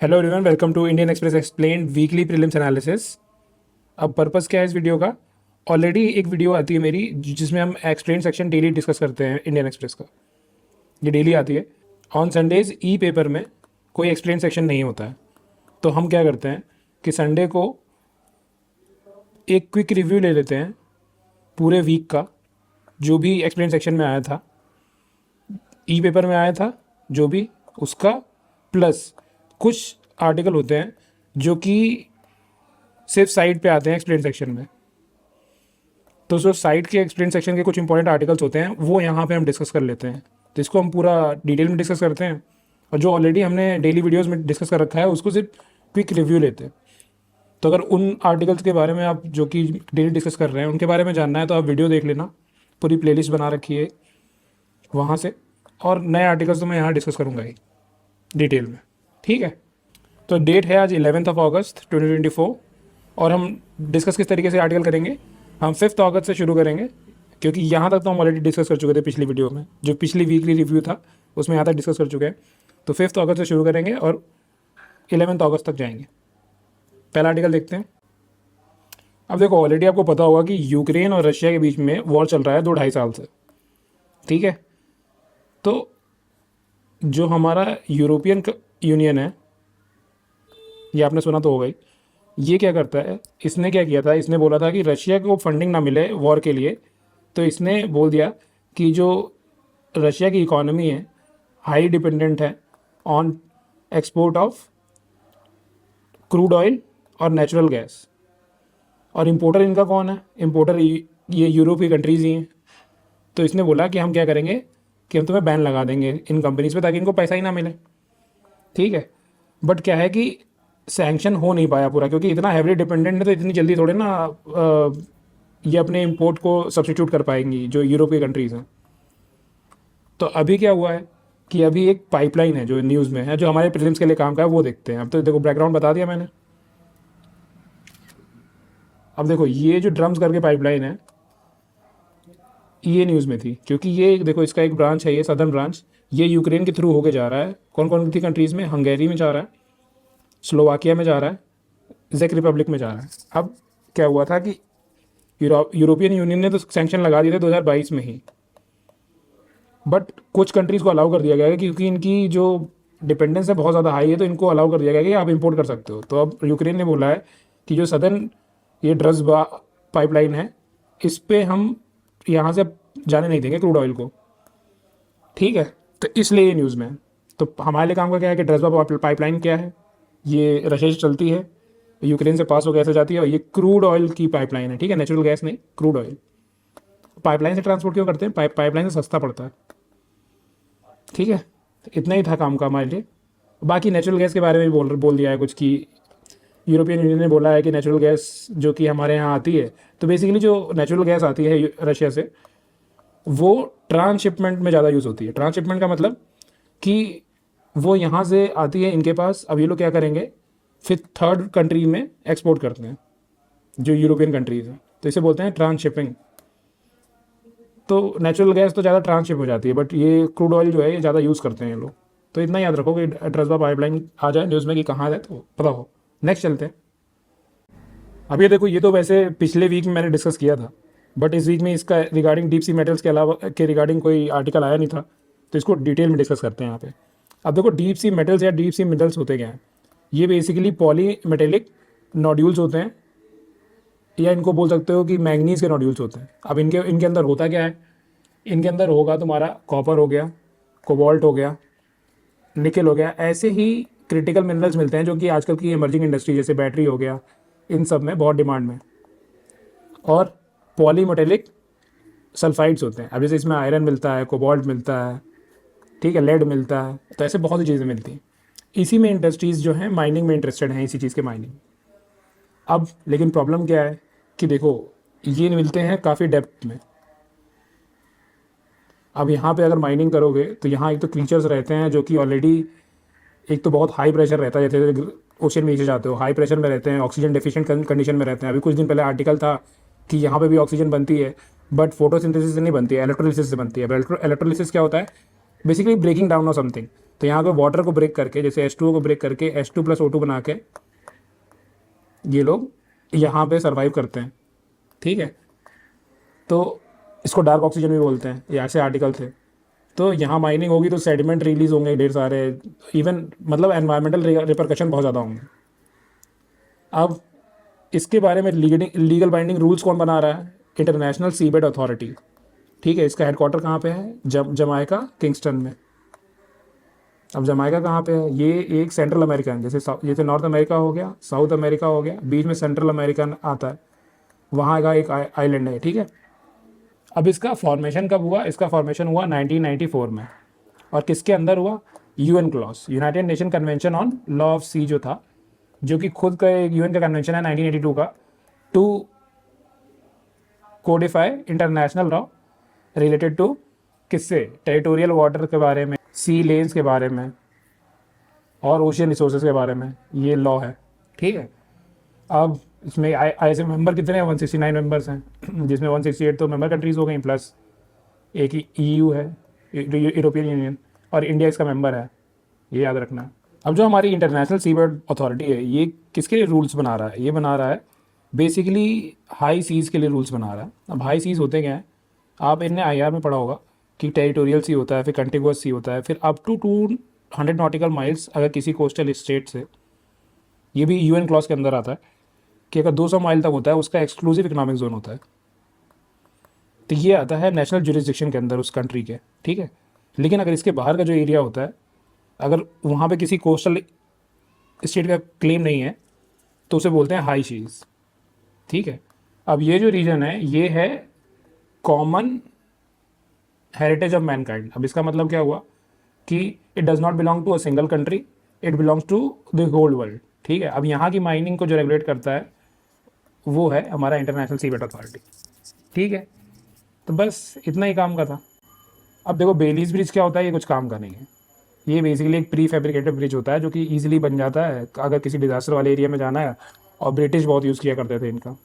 Hello everyone, welcome to Indian Express explained weekly prelims analysis. अब purpose क्या है इस वीडियो का? ऑलरेडी एक वीडियो आती है मेरी जिसमें हम एक्सप्लेन सेक्शन डेली डिस्कस करते हैं इंडियन एक्सप्रेस का। ये डेली आती है। ऑन संडेज ई पेपर में कोई एक्सप्लेन सेक्शन नहीं होता है, तो हम क्या करते हैं कि संडे को एक क्विक रिव्यू ले लेते हैं पूरे वीक का, जो भी एक्सप्लेन सेक्शन में आया था, ई पेपर में आया था जो भी उसका, प्लस कुछ आर्टिकल होते हैं जो कि सिर्फ साइड पे आते हैं एक्सप्लेन सेक्शन में। तो जो साइड के एक्सप्लेन सेक्शन के कुछ इंपॉर्टेंट आर्टिकल्स होते हैं वो यहाँ पे हम डिस्कस कर लेते हैं। तो इसको हम पूरा डिटेल में डिस्कस करते हैं, और जो ऑलरेडी हमने डेली वीडियोस में डिस्कस कर रखा है उसको सिर्फ क्विक रिव्यू लेते हैं। तो अगर उन आर्टिकल्स के बारे में आप जो कि डेली डिस्कस कर रहे हैं उनके बारे में जानना है तो आप वीडियो देख लेना, पूरी प्लेलिस्ट बना रखी है वहाँ से। और नए आर्टिकल्स तो मैं यहाँ डिस्कस करूँगा ही डिटेल में, ठीक है। तो डेट है आज 11 अगस्त 2024, और हम डिस्कस किस तरीके से आर्टिकल करेंगे। हम 5 अगस्त से शुरू करेंगे, क्योंकि यहाँ तक तो हम ऑलरेडी डिस्कस कर चुके थे पिछली वीडियो में, जो पिछली वीकली रिव्यू था उसमें यहाँ तक डिस्कस कर चुके हैं। तो 5 अगस्त से शुरू करेंगे और 11 अगस्त तक जाएंगे। पहला आर्टिकल देखते हैं। अब देखो, ऑलरेडी आपको पता होगा कि यूक्रेन और रशिया के बीच में वॉर चल रहा है 2-2.5 साल से, ठीक है। तो जो हमारा यूरोपियन यूनियन है, ये आपने सुना तो होगा ही, ये क्या करता है, इसने क्या किया था, इसने बोला था कि रशिया को फंडिंग ना मिले वॉर के लिए, तो इसने बोल दिया कि जो रशिया की इकोनॉमी है हाई डिपेंडेंट है on export of crude oil और नेचुरल गैस। और इम्पोर्टर इनका कौन है? इम्पोर्टर ये यूरोप की कंट्रीज़ ही हैं। तो इसने बोला कि हम क्या करेंगे कि हम तुम्हें बैन लगा देंगे इन कंपनीज़ पे, ताकि इनको पैसा ही ना मिले, ठीक है। बट क्या है कि सैंक्शन हो नहीं पाया पूरा, क्योंकि इतना हैवीली डिपेंडेंट है, तो इतनी जल्दी थोड़े ना ये अपने इंपोर्ट को सब्स्टिट्यूट कर पाएंगी जो यूरोप की कंट्रीज़ हैं। तो अभी क्या हुआ है कि अभी एक पाइपलाइन है जो न्यूज़ में है, जो हमारे प्रीलिम्स के लिए काम का है, वो देखते हैं। अब तो देखो, बैकग्राउंड बता दिया मैंने। अब देखो, ये जो ड्रम्स करके पाइपलाइन है ये न्यूज़ में थी, क्योंकि ये देखो इसका एक ब्रांच है, ये सदर्न ब्रांच, ये यूक्रेन के थ्रू होके जा रहा है। कौन कौन सी कंट्रीज़ में? हंगेरी में जा रहा है, स्लोवाकिया में जा रहा है, जेक रिपब्लिक में जा रहा है। अब क्या हुआ था कि यूरोपियन यूनियन ने तो सैंक्शन लगा दिए थे 2022 में ही, बट कुछ कंट्रीज़ को अलाउ कर दिया गया है, क्योंकि इनकी जो डिपेंडेंस है बहुत ज़्यादा हाई है, तो इनको अलाउ कर दिया गया है कि आप इंपोर्ट कर सकते हो। तो अब यूक्रेन ने बोला है कि जो सदर्न ये ड्रग्स पाइपलाइन है, इस पर हम यहाँ से जाने नहीं देंगे क्रूड ऑयल को, ठीक है। तो इसलिए ये न्यूज़ में है। तो हमारे लिए काम का क्या है कि ड्रग्स पाइपलाइन क्या है, ये रशिया से चलती है, यूक्रेन से पास होकर ऐसे जाती है, और ये क्रूड ऑयल की पाइपलाइन है, ठीक है, नेचुरल गैस नहीं, क्रूड ऑयल। पाइपलाइन से ट्रांसपोर्ट क्यों करते हैं? पाइपलाइन से सस्ता पड़ता है, ठीक है। इतना ही था काम का हमारे लिए। बाकी नेचुरल गैस के बारे में बोल दिया है कुछ, कि यूरोपियन यूनियन ने बोला है कि नेचुरल गैस जो कि हमारे यहाँ आती है, तो बेसिकली जो नेचुरल गैस आती है रशिया से, वो ट्रांसशिपमेंट में ज़्यादा यूज़ होती है। ट्रांसशिपमेंट का मतलब कि वो यहाँ से आती है इनके पास, अब ये लोग क्या करेंगे, फिर थर्ड कंट्री में एक्सपोर्ट करते हैं जो यूरोपियन कंट्रीज़ हैं, तो इसे बोलते हैं ट्रांसशिपिंग। तो नेचुरल गैस तो ज़्यादा ट्रांसशिप हो जाती है, बट ये क्रूड ऑयल जो है ये ज़्यादा यूज़ करते हैं ये लोग। तो इतना याद रखो कि ड्रज़्बा पाइपलाइन आ जाए न्यूज़ में कि कहाँ है, तो पता हो। नेक्स्ट चलते हैं। अब ये देखो, ये तो वैसे पिछले वीक में मैंने डिस्कस किया था, बट इस वीक में इसका रिगार्डिंग डीप सी मेटल्स के अलावा के रिगार्डिंग कोई आर्टिकल आया नहीं था, तो इसको डिटेल में डिस्कस करते हैं यहाँ पे। अब देखो, डीप सी मेटल्स या डीप सी मिनरल्स होते क्या हैं? ये बेसिकली पॉली मेटेलिक नोड्यूल्स होते हैं, या इनको बोल सकते हो कि मैंगनीज के नोड्यूल्स होते हैं। अब इनके अंदर होता क्या है? इनके अंदर होगा तुम्हारा कॉपर हो गया, कोबाल्ट हो गया, निकल हो गया, ऐसे ही क्रिटिकल मिनरल्स मिलते हैं जो कि आजकल की इमर्जिंग इंडस्ट्री जैसे बैटरी हो गया, इन सब में बहुत डिमांड में। और पॉलीमेटेलिक सल्फाइड्स होते हैं। अब जैसे इसमें आयरन मिलता है, कोबाल्ट मिलता है, ठीक है, लेड मिलता है, तो ऐसे बहुत सी चीज़ें मिलती हैं। इसी में इंडस्ट्रीज़ जो हैं माइनिंग में इंटरेस्टेड हैं, इसी चीज़ के माइनिंग। अब लेकिन प्रॉब्लम क्या है कि देखो, ये मिलते हैं काफ़ी डेप्थ में। अब यहाँ पे अगर माइनिंग करोगे तो यहाँ एक तो क्रीचर्स रहते हैं जो कि ऑलरेडी, एक तो बहुत हाई प्रेशर रहता है, जैसे ओशन में नीचे जाते हो हाई प्रेशर में रहते हैं, ऑक्सीजन डेफिशिएंट कंडीशन में रहते हैं। अभी कुछ दिन पहले आर्टिकल था कि यहाँ पे भी ऑक्सीजन बनती है, बट फोटोसिंथेसिस से नहीं बनती है, इलेक्ट्रोलिसिस से बनती है। इलेक्ट्रोलिसिस क्या होता है? Basically breaking down of something. तो यहाँ पे वाटर को ब्रेक करके, जैसे H2O को ब्रेक करके H2+O2 बना के ये लोग यहाँ पे सर्वाइव करते हैं। ठीक है, तो इसको डार्क ऑक्सीजन भी बोलते हैं, ये ऐसे आर्टिकल थे। तो यहाँ माइनिंग होगी तो सेडिमेंट रिलीज होंगे ढेर सारे, इवन मतलब एनवायरमेंटल रिपरकशन बहुत ज़्यादा होंगे। अब इसके बारे में लीगल बाइंडिंग रूल्स कौन बना रहा है? International seabed authority. ठीक है, इसका हेडक्वार्टर कहाँ पे है? जमाइका किंगस्टन में। अब जमाइका कहाँ पे है? ये एक सेंट्रल अमेरिका है, जैसे नॉर्थ अमेरिका हो गया, साउथ अमेरिका हो गया, बीच में सेंट्रल अमेरिका आता है, वहाँ का एक आइलैंड है। ठीक है, अब इसका फॉर्मेशन कब हुआ? इसका फॉर्मेशन हुआ 1994 में। और किसके अंदर हुआ? UN clause, United Nation convention on law of sea जो था, जो कि खुद का एक यूएन का कन्वेंशन है 1982 का, to codify international law related to किससे? टेरिटोरियल वाटर के बारे में, सी लेन्स के बारे में और ओशियन रिसोर्सेज के बारे में ये लॉ है। ठीक है, अब इसमें ऐसे मेंबर कितने हैं? 169 मेंबर्स हैं, जिसमें 168 तो मेंबर कंट्रीज़ हो गई, प्लस एक ही EU है, यूरोपियन यूनियन, और इंडिया इसका मेंबर है, ये याद रखना। अब जो हमारी इंटरनेशनल सीबेड अथॉरिटी है, ये किसके लिए रूल्स बना रहा है? ये बना रहा है बेसिकली हाई सीज़ के लिए रूल्स बना रहा है। अब हाई सीज़ होते क्या हैं? आप इनने IR में पढ़ा होगा कि टेरिटोरियल सी होता है, फिर कंटिगुअस सी होता है, फिर अप टू 200 नॉटिकल माइल्स अगर किसी कोस्टल स्टेट से, ये भी UN क्लॉज के अंदर आता है कि अगर 200 माइल तक होता है उसका एक्सक्लूसिव इकोनॉमिक जोन होता है, तो ये आता है नेशनल जुरिस्डिक्शन के अंदर उस कंट्री के। ठीक है, लेकिन अगर इसके बाहर का जो एरिया होता है, अगर वहाँ पे किसी कोस्टल स्टेट का क्लेम नहीं है तो उसे बोलते हैं हाई सीज। ठीक है, अब ये जो रीजन है ये है कॉमन हेरिटेज ऑफ मैनकाइंड। अब इसका मतलब क्या हुआ कि it does not belong to a single country, it belongs to the whole world. ठीक है, अब यहाँ की माइनिंग को जो रेगुलेट करता है वो है हमारा इंटरनेशनल सीबेड अथॉरिटी। ठीक है, तो बस इतना ही काम का था। अब देखो बेलीज ब्रिज क्या होता है? ये कुछ काम का नहीं है, ये बेसिकली एक प्री फैब्रिकेटेड ब्रिज होता है जो कि ईजिली बन जाता है अगर किसी डिजास्टर वाले एरिया में जाना है, और ब्रिटिश बहुत यूज़ किया करते थे इनका।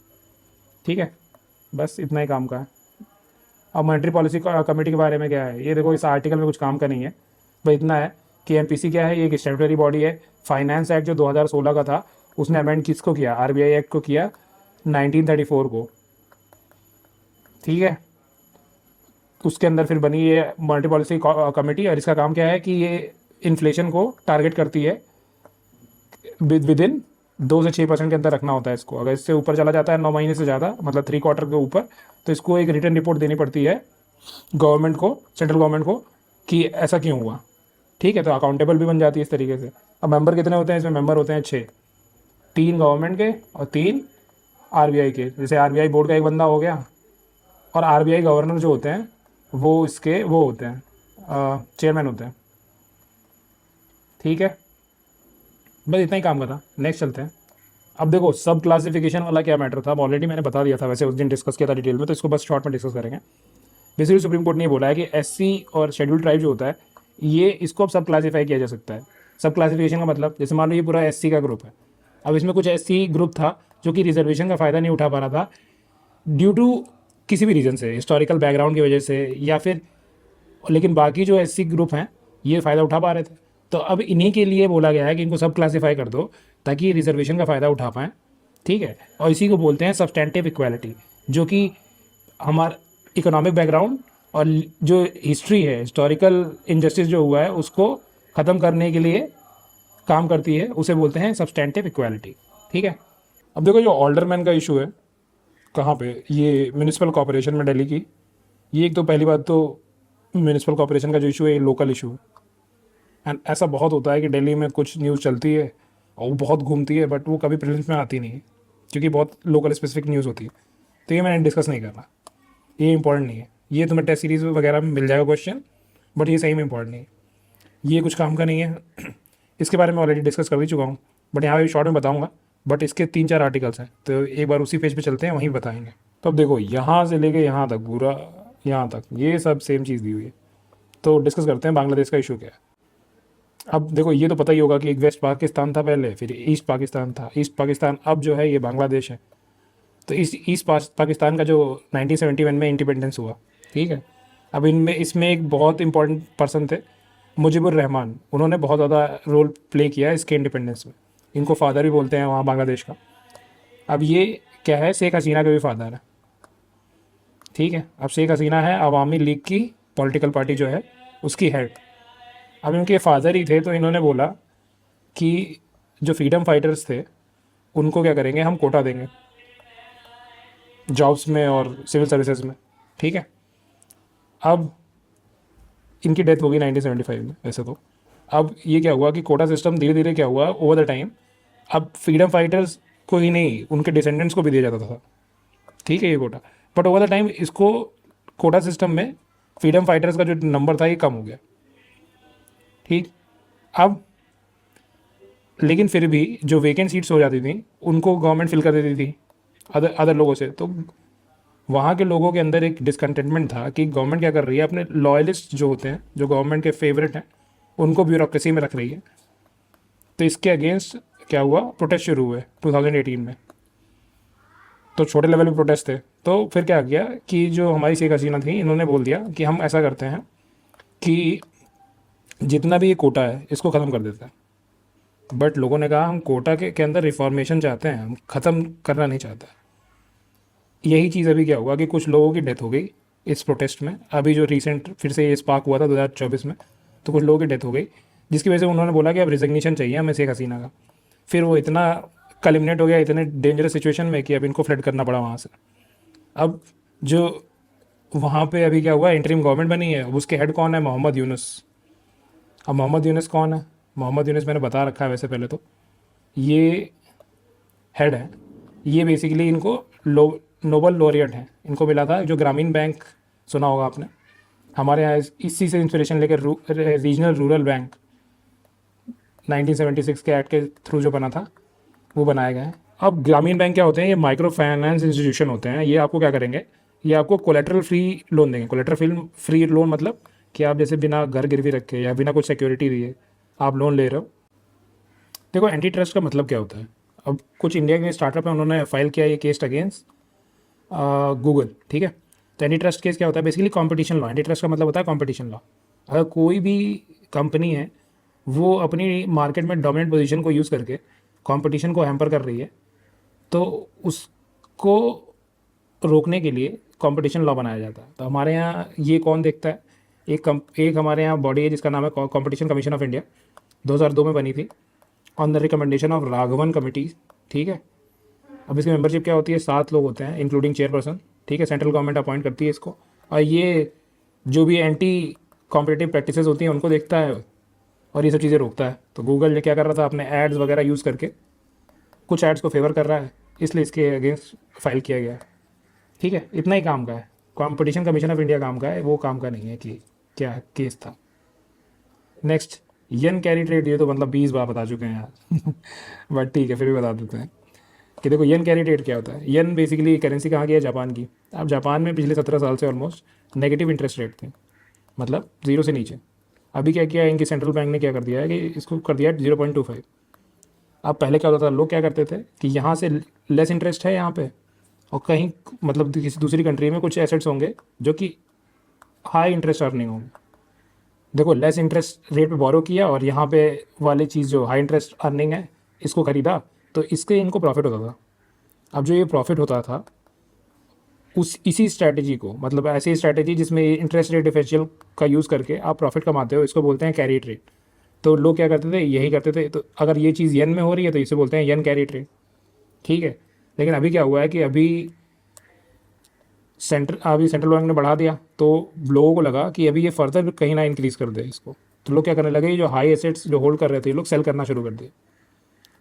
ठीक है, बस इतना ही काम का है। अब मॉनेटरी पॉलिसी कमेटी के बारे में क्या है? ये देखो इस आर्टिकल में कुछ काम का नहीं है, बस इतना है कि MPC क्या है? ये एक स्टैट्यूटरी बॉडी है। फाइनेंस एक्ट जो 2016 का था उसने अमेंड किसको किया? RBI एक्ट को किया 1934 को। ठीक है, उसके अंदर फिर बनी ये मॉनेटरी पॉलिसी कमेटी, और इसका काम क्या है कि ये इन्फ्लेशन को टारगेट करती है विद इन 2 से 6% के अंदर रखना होता है इसको। अगर इससे ऊपर चला जाता है 9 महीने से ज़्यादा, मतलब 3 क्वार्टर के ऊपर, तो इसको एक रिटर्न रिपोर्ट देनी पड़ती है गवर्नमेंट को, सेंट्रल गवर्नमेंट को, कि ऐसा क्यों हुआ। ठीक है, तो अकाउंटेबल भी बन जाती है इस तरीके से। अब मेंबर कितने होते हैं इसमें? मेंबर होते हैं 6, 3 गवर्नमेंट के और 3 RBI के। जैसे RBI बोर्ड का एक बंदा हो गया, और RBI गवर्नर जो होते हैं वो इसके वो होते हैं चेयरमैन होते हैं। ठीक है, बस इतना ही काम का था। नेक्स्ट चलते हैं। अब देखो सब क्लासिफिकेशन वाला क्या मैटर था, ऑलरेडी मैंने बता दिया था, वैसे उस दिन डिस्कस किया था डिटेल में, तो इसको बस शॉर्ट में डिस्कस करेंगे। बेसिकली सुप्रीम कोर्ट ने बोला है कि SC और शेड्यूल ट्राइब जो होता है ये इसको अब सब क्लासीफाई किया जा सकता है। सब क्लासिफिकेशन का मतलब, जैसे मान लो ये पूरा SC का ग्रुप है, अब इसमें कुछ SC ग्रुप था जो कि रिजर्वेशन का फ़ायदा नहीं उठा पा रहा था ड्यू टू किसी भी रीज़न से, हिस्टोरिकल बैकग्राउंड की वजह से या फिर, लेकिन बाकी जो SC ग्रुप हैं ये फ़ायदा उठा पा रहे थे। तो अब इन्हीं के लिए बोला गया है कि इनको सब क्लासीफाई कर दो ताकि रिजर्वेशन का फ़ायदा उठा पाएँ। ठीक है, और इसी को बोलते हैं सब्सटेंटिव इक्वालिटी, जो कि हमारा इकोनॉमिक बैकग्राउंड और जो हिस्ट्री है, हिस्टोरिकल इनजस्टिस जो हुआ है उसको ख़त्म करने के लिए काम करती है, उसे बोलते हैं सब्सटेंटिव इक्वालिटी। ठीक है, अब देखो जो ऑल्डरमैन का इशू है कहाँ पे, ये म्यूनिसिपल कॉर्पोरेशन में दिल्ली की, ये एक तो पहली बात तो म्यूनिसिपल कॉर्पोरेशन का जो इशू है ये लोकल इशू है। एंड ऐसा बहुत होता है कि दिल्ली में कुछ न्यूज़ चलती है और वो बहुत घूमती है, बट वो कभी प्रीलिम्स में आती नहीं है क्योंकि बहुत लोकल स्पेसिफिक न्यूज़ होती है। तो ये मैंने डिस्कस नहीं करना, ये इंपॉर्टेंट नहीं है। ये तुम्हें टेस्ट सीरीज़ वगैरह में मिल जाएगा क्वेश्चन, बट ये सही में इंपॉर्टेंट नहीं है, ये कुछ काम का नहीं है। इसके बारे में ऑलरेडी डिस्कस कर भी चुका हूँ, बट यहाँ पे शॉर्ट में बताऊँगा। बट इसके 3-4 आर्टिकल्स हैं, तो एक बार उसी पेज पे चलते हैं, वहीं बताएंगे। तो अब देखो यहाँ से लेके यहाँ तक पूरा, यहाँ तक ये सब सेम चीज़ दी हुई है। तो डिस्कस करते हैं बांग्लादेश का इशू क्या है। अब देखो ये तो पता ही होगा कि एक वेस्ट पाकिस्तान था पहले, फिर ईस्ट पाकिस्तान था, ईस्ट पाकिस्तान अब जो है ये बांग्लादेश है। तो ईस्ट पाकिस्तान का जो 1971 में इंडिपेंडेंस हुआ, ठीक है। अब इसमें एक बहुत इंपॉर्टेंट पर्सन थे मुजीबुर रहमान, उन्होंने बहुत ज़्यादा रोल प्ले किया है इसके इंडिपेंडेंस में। इनको फादर भी बोलते हैं वहाँ बांग्लादेश का। अब ये क्या है, शेख हसीना के भी फादर है, ठीक है। अब शेख हसीना है अवामी लीग की पॉलिटिकल पार्टी जो है उसकी हेड। अब इनके फादर ही थे, तो इन्होंने बोला कि जो फ्रीडम फाइटर्स थे उनको क्या करेंगे, हम कोटा देंगे जॉब्स में और सिविल सर्विसेज में, ठीक है। अब इनकी डेथ हो गई 1975 में वैसे तो। अब ये क्या हुआ कि कोटा सिस्टम धीरे धीरे क्या हुआ ओवर द टाइम, अब फ्रीडम फाइटर्स को ही नहीं उनके डिसेंडेंट्स को भी दिया जाता था, ठीक है, ये quota. But over the time इसको कोटा सिस्टम में फ्रीडम फाइटर्स का जो नंबर था ये कम हो गया, ठीक। अब लेकिन फिर भी जो वेकेंट सीट्स हो जाती थी उनको गवर्नमेंट फिल कर देती थी अदर लोगों से। तो वहाँ के लोगों के अंदर एक डिसकंटेंटमेंट था कि गवर्नमेंट क्या कर रही है, अपने लॉयलिस्ट जो होते हैं, जो गवर्नमेंट के फेवरेट हैं, उनको ब्यूरोक्रेसी में रख रही है। तो इसके अगेंस्ट क्या हुआ, प्रोटेस्ट शुरू हुए 2018 में। तो छोटे लेवल पे प्रोटेस्ट थे। तो फिर क्या किया कि जो हमारी शेख हसीना थी, इन्होंने बोल दिया कि हम ऐसा करते हैं कि जितना भी ये कोटा है इसको ख़त्म कर देते हैं। बट लोगों ने कहा हम कोटा के अंदर रिफॉर्मेशन चाहते हैं, हम ख़त्म करना नहीं चाहते। यही चीज़ अभी क्या हुआ कि कुछ लोगों की डेथ हो गई इस प्रोटेस्ट में। अभी जो रिसेंट फिर से ये स्पार्क हुआ था 2024 में, तो कुछ लोगों की डेथ हो गई, जिसकी वजह से उन्होंने बोला कि अब रिजिग्नेशन चाहिए हमें शेख हसीना का। फिर वो इतना कलिमिनेट हो गया इतने डेंजरस सिचुएशन में कि अब इनको फ्लड करना पड़ा वहाँ से। अब जो वहाँ पे अभी क्या हुआ, इंटरिम गवर्नमेंट बनी है, उसके हेड कौन है, मोहम्मद यूनुस। अब मोहम्मद यूनुस कौन है, मोहम्मद यूनुस मैंने बता रखा है वैसे पहले तो, ये हेड है। ये बेसिकली इनको नोबल लॉरियट हैं, इनको मिला था जो ग्रामीण बैंक सुना होगा आपने, हमारे यहाँ इसी से इंस्पिरेशन लेकर रीजनल रूरल बैंक 1976 के एक्ट के थ्रू जो बना था वो बनाया गया है। अब ग्रामीण बैंक क्या होते हैं, ये माइक्रो फाइनेंस इंस्टीट्यूशन होते हैं। ये आपको क्या करेंगे, ये आपको कोलेट्रल फ्री लोन देंगे। कोलेट्रल फ्री लोन मतलब कि आप जैसे बिना घर गिरवी रखे या बिना कुछ सिक्योरिटी दिए आप लोन ले रहे हो। देखो एंटी ट्रस्ट का मतलब क्या होता है, अब कुछ इंडिया के स्टार्टअप है उन्होंने फाइल किया ये केस अगेंस्ट गूगल, ठीक है। तो एंटी ट्रस्ट केस क्या होता है, basically competition law. Anti trust का मतलब होता है कंपटीशन लॉ। अगर कोई भी कंपनी है वो अपनी मार्केट में डोमिनेंट पोजीशन को यूज़ करके कंपटीशन को हैम्पर कर रही है, तो उसको रोकने के लिए कंपटीशन लॉ बनाया जाता है। तो हमारे यहाँ ये कौन देखता है, एक हमारे यहाँ बॉडी है जिसका नाम है कंपटीशन कमीशन ऑफ इंडिया, 2002 में बनी थी on the recommendation of Raghavan committee, ठीक है। अब इसकी मेंबरशिप क्या होती है, 7 लोग होते हैं इंक्लूडिंग चेयरपर्सन, ठीक है। सेंट्रल गवर्नमेंट अपॉइंट करती है इसको, और ये जो भी एंटी कॉम्पिटिटिव प्रैक्टिसेस होती हैं उनको देखता है और ये सब चीज़ें रोकता है। तो गूगल ने क्या कर रहा था, अपने एड्स वगैरह यूज़ करके कुछ एड्स को फेवर कर रहा है, इसलिए इसके अगेंस्ट फाइल किया गया है, ठीक है। इतना ही काम का है, कॉम्पिटिशन कमीशन ऑफ इंडिया काम का है, वो काम का नहीं है कि क्या केस था। नेक्स्ट, यन कैरी ट्रेड, ये तो मतलब 20 बार बता चुके हैं यार बट ठीक है फिर भी बता देते हैं कि देखो यन कैरी ट्रेड क्या होता है। यन बेसिकली करेंसी कहाँ की है, जापान की। अब जापान में पिछले 17 साल से ऑलमोस्ट नेगेटिव इंटरेस्ट रेट थे, मतलब 0 से नीचे। अभी क्या किया है इनकी सेंट्रल बैंक ने, क्या कर दिया है कि इसको कर दिया 0.25। अब पहले क्या होता था, लोग क्या करते थे कि यहाँ से लेस इंटरेस्ट है यहाँ पे, और कहीं मतलब किसी दूसरी कंट्री में कुछ एसेट्स होंगे जो कि हाई इंटरेस्ट अर्निंग होंगे। देखो लेस इंटरेस्ट रेट पे बोरो किया और यहाँ पे वाली चीज़ जो हाई इंटरेस्ट अर्निंग है इसको ख़रीदा, तो इसके इनको प्रॉफिट होता था। अब जो ये प्रॉफिट होता था उस इसी स्ट्रैटेजी को, मतलब ऐसी स्ट्रैटेजी जिसमें इंटरेस्ट रेट डिफरेंशियल का यूज़ करके आप प्रॉफिट कमाते हो, इसको बोलते हैं कैरी ट्रेड। तो लोग क्या करते थे, यही करते थे। तो अगर ये चीज़ येन में हो रही है तो इसे बोलते हैं येन कैरी ट्रेड, ठीक है। लेकिन अभी क्या हुआ है कि अभी सेंट्रल बैंक ने बढ़ा दिया, तो लोगों को लगा कि अभी ये फर्दर कहीं ना इंक्रीज़ कर दे इसको। तो लोग क्या करने लगे, जो हाई एसेट्स जो होल्ड कर रहे थे ये लोग सेल करना शुरू कर दिए।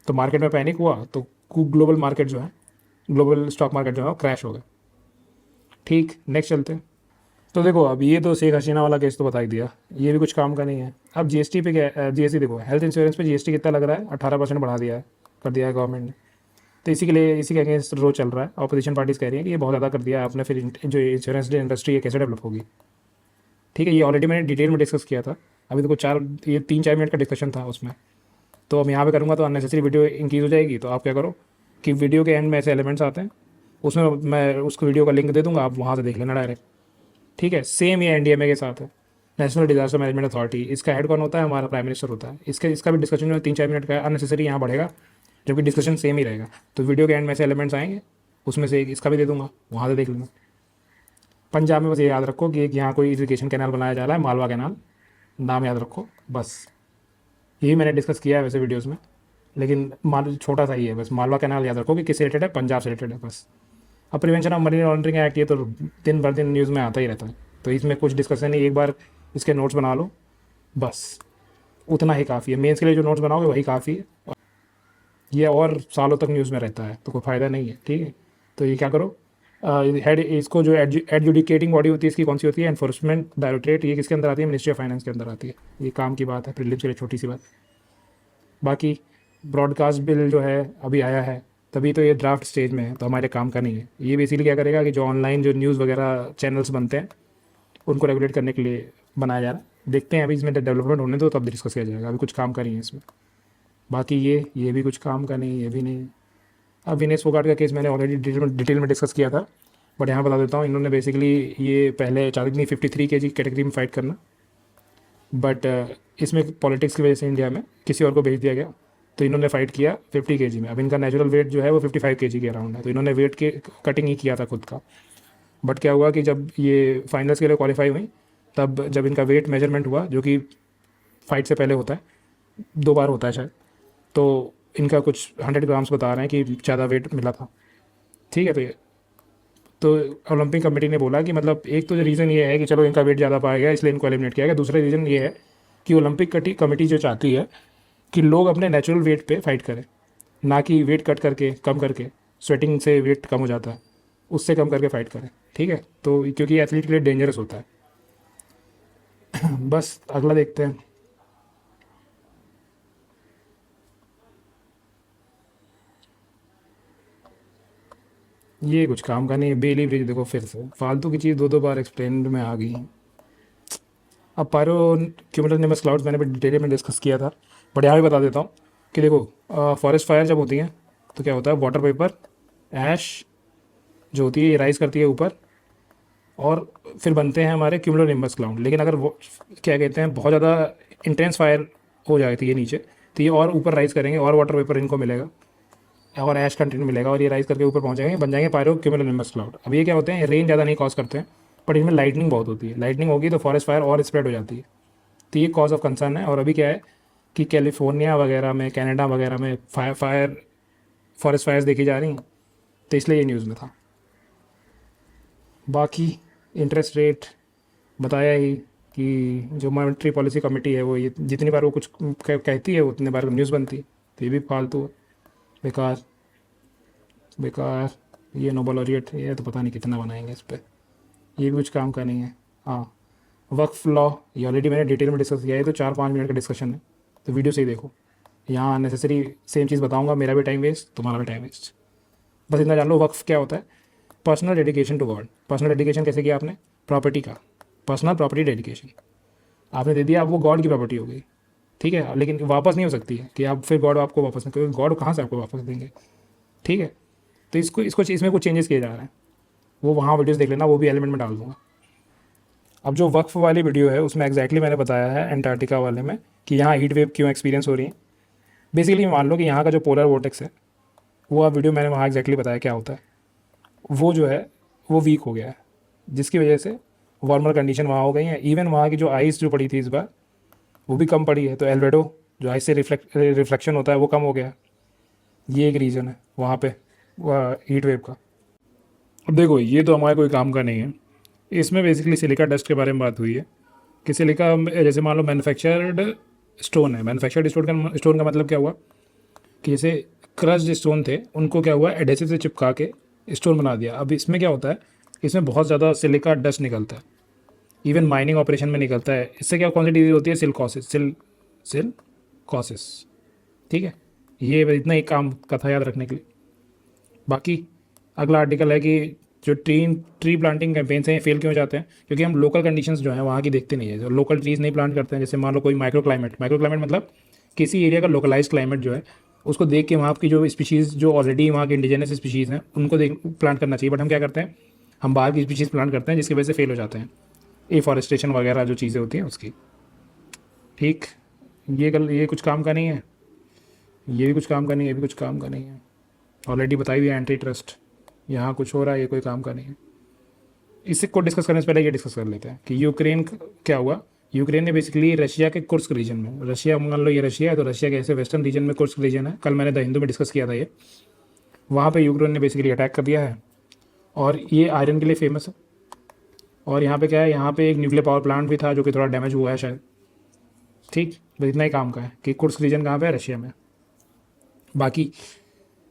तो मार्केट में पैनिक हुआ, तो ग्लोबल मार्केट जो है, ग्लोबल स्टॉक मार्केट जो है वो क्रैश हो गया, ठीक। नेक्स्ट चलते हैं। तो देखो अब ये तो शेख हसीना वाला केस तो बता ही दिया, ये भी कुछ काम का नहीं है। अब जीएसटी पे क्या, जीएसटी देखो, हेल्थ इंश्योरेंस पे जीएसटी कितना लग रहा है, 18% बढ़ा दिया है, कर दिया है गवर्नमेंट ने। तो इसी के लिए इसी के अगेंस्ट रोज चल रहा है। अपोजिशन पार्टीज़ कह रही है कि ये बहुत ज़्यादा कर दिया है आपने, फिर जो इंश्योरेंस इंडस्ट्री है कैसे डेवलप होगी, ठीक है। ये ऑलरेडी मैंने डिटेल में डिस्कस किया था, अभी देखो 3-4 मिनट का डिस्कशन था उसमें। तो अब यहाँ पे करूँगा तो अननेसेसरी वीडियो इंक्रीज हो जाएगी। तो आप क्या करो कि वीडियो के एंड में ऐसे एलिमेंट्स आते हैं, उसमें मैं उसको वीडियो का लिंक दे दूँगा, आप वहाँ से देख लेना डायरेक्ट, ठीक है। सेम ये एनडीएमए के साथ है। नेशनल डिजास्टर मैनेजमेंट अथॉरिटी, इसका हेड कौन होता है? हमारा प्राइम मिनिस्टर होता है। इसका भी डिस्कशन जो है 3-4 मिनट का है, अननेसेसरी यहाँ बढ़ेगा, जबकि डिस्कशन सेम ही रहेगा। तो वीडियो के एंड में से एलिमेंट्स आएंगे, उसमें से एक इसका भी दे दूंगा, वहाँ से देख लेना। पंजाब में बस ये याद रखो कि एक यहाँ कोई इरिगेशन कैनाल बनाया जा रहा है, मालवा कैनाल, नाम याद रखो बस। यही मैंने डिस्कस किया है वैसे वीडियोज़ में, लेकिन माल छोटा सा ही है बस। मालवा कैनाल याद रखो कि किससे रिलेटेड है, पंजाब से रिलेटेड है बस। अब prevention of money laundering act, ये तो दिन भर दिन न्यूज़ में आता ही रहता है, तो इसमें कुछ डिस्कशन नहीं। एक बार इसके नोट्स बना लो बस, उतना ही काफ़ी है। मेंस के लिए जो नोट्स बनाओगे वही काफ़ी है, ये और सालों तक न्यूज़ में रहता है तो कोई फ़ायदा नहीं है, ठीक है। तो ये क्या करो, हेड इसको जो एडजुडिकेटिंग बॉडी होती है इसकी कौन सी होती है? Enforcement directorate. ये किसके अंदर आती है? मिनिस्ट्री ऑफ फाइनेंस के अंदर आती है। ये काम की बात है, प्रीलिम्स के लिए छोटी सी बात। बाकी ब्रॉडकास्ट बिल जो है अभी आया है, तभी तो ये ड्राफ्ट स्टेज में है, तो हमारे काम का नहीं है। ये बेसिकली क्या करेगा कि जो ऑनलाइन जो न्यूज़ वगैरह चैनल्स बनते हैं उनको रेगुलेट करने के लिए बनाया जा रहा है। देखते हैं अभी इसमें डेवलपमेंट होने दो, तब डिस्कस किया जाएगा। अभी कुछ काम का नहीं है इसमें। बाकी ये भी कुछ काम का नहीं, ये भी नहीं। अब विनेश फोगाट का केस मैंने ऑलरेडी डिटेल में डिस्कस किया था, बट यहाँ बता देता हूँ। इन्होंने बेसिकली ये पहले चाहते नहीं 53 kg कैटेगरी में फ़ाइट करना, बट इसमें पॉलिटिक्स की वजह से इंडिया में किसी और को भेज दिया गया, तो इन्होंने फ़ाइट किया 50 kg में। अब इनका नेचुरल वेट जो है वो 55 kg के अराउंड है, तो इन्होंने वेट के कटिंग ही किया था खुद का। बट क्या हुआ कि जब ये फाइनल्स के लिए क्वालिफाई हुई, तब जब इनका वेट मेजरमेंट हुआ, जो कि फ़ाइट से पहले होता है, 2 बार होता है शायद, तो इनका कुछ 100 ग्राम्स बता रहे हैं कि ज़्यादा वेट मिला था, ठीक है। तो ओलंपिक कमेटी ने बोला कि मतलब एक तो रीज़न ये है कि चलो इनका वेट ज़्यादा पाया गया इसलिए इनको एलिमिनेट किया गया। दूसरा रीज़न ये है कि ओलंपिक कमेटी जो चाहती है कि लोग अपने नेचुरल वेट पे फाइट करें, ना कि वेट कट करके, कम करके। स्वेटिंग से वेट कम हो जाता है, उससे कम करके फाइट करें, ठीक है। तो क्योंकि एथलीट के लिए डेंजरस होता है। बस अगला देखते हैं। ये कुछ काम का नहीं है। बेली ब्रिज देखो, फिर से फालतू की चीज़ 2-2 बार एक्सप्लेन में आ गई। अब पायरो क्यूमुलोनिम्बस क्लाउड्स मैंने भी डिटेल में डिस्कस किया था, बट यहाँ भी बता देता हूँ कि देखो फॉरेस्ट फायर जब होती हैं तो क्या होता है, वाटर वेपर, ऐश जो होती है ये राइज करती है ऊपर, और फिर बनते हैं हमारे क्यूमुलोनिम्बस क्लाउड। लेकिन अगर वो क्या कहते हैं, बहुत ज़्यादा इंटेंस फायर हो जाती है नीचे, तो ये और ऊपर राइज करेंगे और वाटर वेपर इनको मिलेगा और ऐश कंटेंट मिलेगा, और ये राइज करके ऊपर पहुँचेंगे, बन जाएंगे पायरो क्यूमुलोनिम्बस क्लाउड। अब ये क्या होते हैं, रेन ज़्यादा नहीं कॉज करते हैं, बट इनमें लाइटनिंग बहुत होती है। लाइटनिंग होगी तो फॉरेस्ट फायर और स्प्रेड हो जाती है, तो ये कॉज ऑफ कंसर्न है। और अभी क्या है कि कैलिफोर्निया वगैरह में, कनाडा वगैरह में फॉरेस्ट फायर्स देखी जा रही हैं, तो इसलिए ये न्यूज़ में था। बाकी इंटरेस्ट रेट बताया ही कि जो मॉनेटरी पॉलिसी कमेटी है वो ये जितनी बार वो कुछ कहती है उतनी बार न्यूज़ बनती है, तो ये भी फालतू है, बेकार बेकार। ये नोबल लॉरिएट ये तो पता नहीं कितना बनाएंगे इस पर, ये भी कुछ काम का नहीं है। हाँ, वक्फ लॉ ये ऑलरेडी मैंने डिटेल में डिस्कस किया है, तो 4-5 मिनट का डिस्कशन है, तो वीडियो से ही देखो। यहाँ अननेसेसरी सेम चीज़ बताऊँगा, मेरा भी टाइम वेस्ट, तुम्हारा भी टाइम वेस्ट। बस इतना जान लो वक्फ क्या होता है, personal dedication to God. Personal dedication कैसे किया आपने? प्रॉपर्टी का, पर्सनल प्रॉपर्टी डेडिकेशन आपने दे दिया, अब वो गॉड की प्रॉपर्टी हो गई, ठीक है। लेकिन वापस नहीं हो सकती है कि आप फिर गॉड आपको वापस नहीं, क्योंकि गॉड कहाँ से आपको वापस देंगे, ठीक है। तो इसको इसमें कुछ चेंजेस किए जा रहे हैं, वो वहाँ वीडियोस देख लेना, वो भी एलिमेंट में डाल दूँगा। अब जो वक्फ वाली वीडियो है उसमें एग्जैक्टली मैंने बताया है एंटार्क्टिका वाले में कि यहाँ हीट वेव क्यों एक्सपीरियंस हो रही है। बेसिकली मान लो कि यहाँ का जो पोलर वोर्टेक्स है, वो वीडियो मैंने वहाँ एग्जैक्टली बताया क्या होता है। वो जो है वो वीक हो गया है, जिसकी वजह से वार्मर कंडीशन वहाँ हो गई हैं। इवन वहाँ की जो आइस जो पड़ी थी इस बार वो भी कम पड़ी है, तो एल्वेडो जो आइस से रिफ्लेक्शन होता है वो कम हो गया है। ये एक रीज़न है वहाँ पे हीट वेव का। अब देखो ये तो हमारे कोई काम का नहीं है, इसमें बेसिकली सिलिका डस्ट के बारे में बात हुई है कि सिलिका जैसे मान लो मैन्युफैक्चर्ड स्टोन है। मैन्युफैक्चर्ड स्टोन का मतलब क्या हुआ कि जैसे क्रश्ड स्टोन थे उनको क्या हुआ, एडेसिव से चिपका के स्टोन बना दिया। अब इसमें क्या होता है, इसमें बहुत ज़्यादा सिलिका डस्ट निकलता है, इवन माइनिंग ऑपरेशन में निकलता है। इससे क्या कौन सी डिजीज़ होती है, सिलिकॉसिस, ठीक है। ये इतना ही काम का था याद रखने के लिए। बाकी अगला आर्टिकल है कि जो ट्री प्लांटिंग कैंपेन्स हैं फेल क्यों जाते हैं, क्योंकि हम लोकल कंडीशंस जो हैं वहाँ की देखते नहीं है। जो लोकल ट्रीज़ नहीं प्लांट करते हैं, जैसे मान लो कोई माइक्रो क्लाइमेट मतलब किसी एरिया का लोकलाइज क्लाइमेट जो है उसको देख के वहाँ की जो स्पीशीज़ जो ऑलरेडी वहाँ के इंडिजिनस स्पीशीज़ हैं उनको देख प्लांट करना चाहिए। बट हम क्या करते हैं, हम बाहर की स्पीशीज़ प्लांट करते हैं, जिसकी वजह से फेल हो जाते हैं। एफॉरेस्टेशन वगैरह जो चीज़ें होती हैं उसकी। ठीक, ये कुछ काम का नहीं है, ये भी कुछ काम का नहीं है, ये भी कुछ काम का नहीं है। ऑलरेडी बताई हुई है एंटी ट्रस्ट, यहाँ कुछ हो रहा है, ये कोई काम का नहीं है। इससे को डिस्कस करने से पहले ये डिस्कस कर लेते हैं कि यूक्रेन क्या हुआ। यूक्रेन ने बेसिकली रशिया के कुर्स्क रीजन में, रशिया मान लो ये रशिया है तो रशिया के ऐसे वेस्टर्न रीजन में कुर्स्क रीजन है, कल मैंने द हिंदू में डिस्कस किया था ये, वहाँ पे यूक्रेन ने बेसिकली अटैक कर दिया है। और ये आयरन के लिए फेमस है। और यहाँ पे क्या है, यहाँ पे एक न्यूक्लियर पावर प्लांट भी था जो कि थोड़ा डैमेज हुआ है शायद। ठीक, बस इतना ही काम का है कि कुर्स्क रीजन कहाँ पे है, रशिया में। बाकी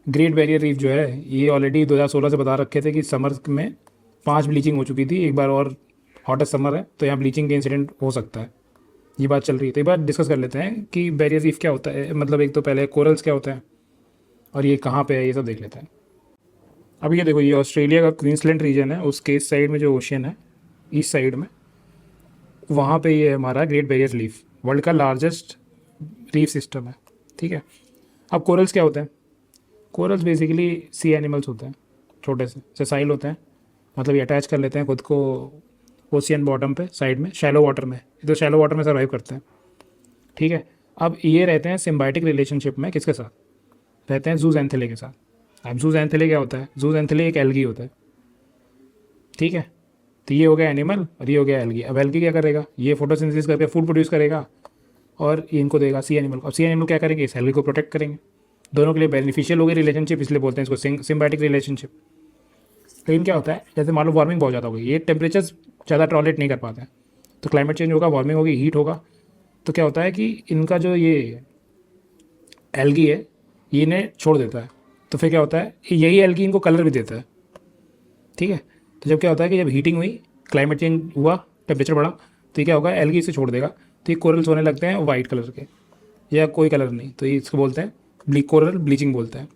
ग्रेट बैरियर रीफ जो है ये ऑलरेडी 2016 से बता रखे थे कि समर में 5 ब्लीचिंग हो चुकी थी, एक बार और हॉटेस्ट समर है तो यहाँ ब्लीचिंग के इंसिडेंट हो सकता है, ये बात चल रही है। तो एक बार डिस्कस कर लेते हैं कि बैरियर रीफ क्या होता है, मतलब एक तो पहले कोरल्स क्या होता है और ये कहाँ पे है, ये सब देख लेते हैं। अब ये देखो, ये ऑस्ट्रेलिया का क्वींसलैंड रीजन है, उसके इस साइड में जो ओशियन है, ईस्ट साइड में, वहाँ पे ये हमारा ग्रेट बैरियर रीफ, वर्ल्ड का लार्जेस्ट रीफ सिस्टम है। ठीक है, अब कोरल्स क्या होते हैं? कोरल्स बेसिकली सी एनिमल्स होते हैं, छोटे से सेसाइल होते हैं, मतलब ये अटैच कर लेते हैं खुद को ओशियन बॉटम पे, साइड में, शैलो वाटर में, ये तो शैलो वाटर में सर्वाइव करते हैं। ठीक है, अब ये रहते हैं सिम्बायोटिक रिलेशनशिप में, किसके साथ रहते हैं? जूज़ैंथेले के साथ। अब जूज़ैंथेले क्या होता है? जूज़ैंथेले एक एल्गी होता है। ठीक है, तो ये हो गया एनिमल और ये हो गया एल्गी। अब एल्गी क्या करेगा? ये फोटोसिंथेसिस करके फूड प्रोड्यूस करेगा और ये इनको देगा सी एनिमल को। अब सी एनिमल क्या करेंगे? इस एल्गी को प्रोटेक्ट करेंगे। दोनों के लिए बेनिफिशियल हो गई रिलेशनशिप, इसलिए बोलते हैं इसको सिम्बायोटिक रिलेशनशिप। लेकिन क्या होता है, जैसे मान लो वार्मिंग बहुत ज़्यादा हो गई, ये टेम्परेचर ज़्यादा टॉलरेट नहीं कर पाते हैं, तो क्लाइमेट चेंज होगा, वार्मिंग होगी, हीट होगा, तो क्या होता है कि इनका जो ये एल्गी है ये इन्हें छोड़ देता है। तो फिर क्या होता है, यही एल्गी इनको कलर भी देता है। ठीक है, तो जब क्या होता है कि जब हीटिंग हुई, क्लाइमेट चेंज हुआ, टेम्परेचर बढ़ा, तो ये क्या होगा, एल्गी इसे छोड़ देगा, तो ये कोरल्स होने लगते हैं वाइट कलर के या कोई कलर नहीं, तो ये इसको बोलते हैं कोरल ब्लीचिंग बोलते हैं,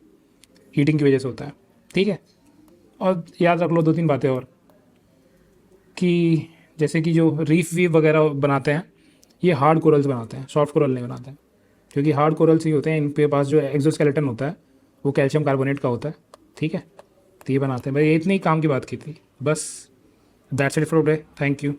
हीटिंग की वजह से होता है। ठीक है, और याद रख लो 2-3 बातें और, कि जैसे कि जो रीफ वीफ वगैरह बनाते हैं ये हार्ड कोरल्स बनाते हैं, सॉफ्ट कोरल नहीं बनाते हैं, क्योंकि हार्ड कोरल्स ही होते हैं, इनके पास जो एक्सोस्केलेटन होता है वो कैल्शियम कार्बोनेट का होता है। ठीक है, तो ये बनाते हैं। भाई ये इतनी काम की बात की थी बस। That's it for today, thank you.